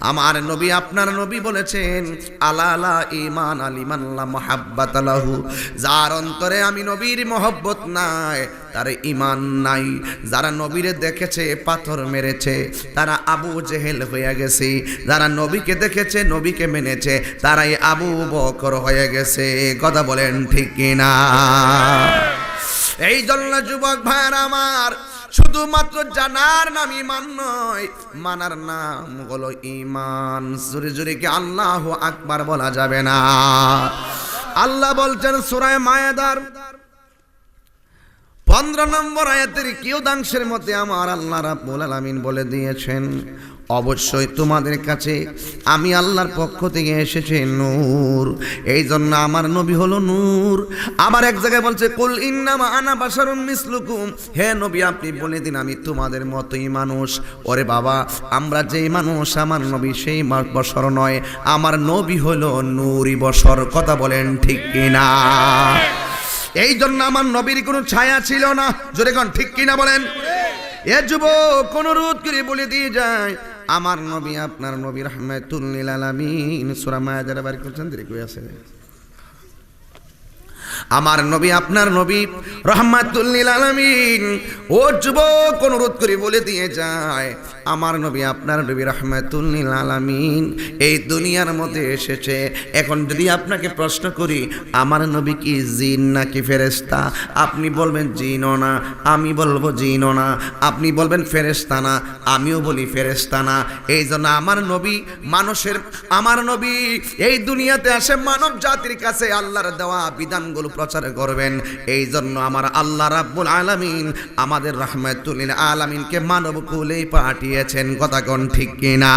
আমার নবী আপনার নবী বলেছেন আলা লা ঈমান আলিমান লা মুহাব্বাত লাহু, যার অন্তরে আমি নবীর মহব্বত নাই তার ঈমান নাই। যারা নবীরে দেখেছে পাথর মেরেছে তারা আবু জেহেল হয়ে গেছে, যারা নবীকে দেখেছে নবীকে মেনেছে তারাই আবু বকর হয়ে গেছে। কথা বলেন ঠিক কিনা? এই জন্য যুবক ভাইরা আমার, শুধুমাত্র জানার নাম ঈমান নয়, মানার নাম হলো ঈমান। জোরে জোরে কি আল্লাহু আকবার বলা যাবে না? আল্লাহ বলছেন সূরা মায়েদার 15 নম্বর আয়াতের কিয়দাংশের মধ্যে আমার আল্লাহ রাব্বুল আলামিন বলে দিয়েছেন, অবশ্যই তোমাদের কাছে আমি আল্লাহর পক্ষ থেকে এসেছে নূর, এই জন্য আমার নবী হলো নূর। আবার এক জায়গায় বলছে কুল ইন্নামা আনা বাশারুম মিসলুকুম, হে নবী আপনি বলে দিন আমি তোমাদের মতোই মানুষ। ওরে বাবা, আমরা যেই মানুষ আমার নবী সেই বশর নয়, আমার নবী হলো নূরি বশর। কথা বলেন ঠিক কিনা? এই জন্য আমার নবীর কোনো ছায়া ছিল না। জোরে কোন ঠিক কিনা বলেন? এ যুবক অনুরোধ করে বলে দিয়ে যায়, আমার নবী আপনার নবী রাহমাতুল লিল আলামিন। সূরা মায়েদার বার করছেন দেখে আছে, আমার নবী আপনার নবী রাহমাতুল লিল আলামিন। ও যুবক অনুরোধ করে বলে দিয়ে যায়, আমার নবী আপনার নবী রাহমাতুল লিল আলামিন এই দুনিয়ার মধ্যে এসেছে। এখন যদি আপনাকে প্রশ্ন করি আমার নবী কি জিন নাকি ফেরেশতা, আপনি বলবেন জিনও না, আমি বলবো জিনও না। আপনি বলবেন ফেরেশতা না, আমিও বলি ফেরেশতা না। এই জন্য আমার নবী মানুষের, আমার নবী এই দুনিয়াতে আসে মানব জাতির কাছে আল্লাহর দেওয়া বিধানগুলো প্রচার করবেন। এই জন্য আমার আল্লাহ রাব্বুল আলামিন আমাদের রাহমাতুল লিল আলামিনকে মানব কুলেই পাঠিয়েছেন। কথা কোন ঠিক কিনা?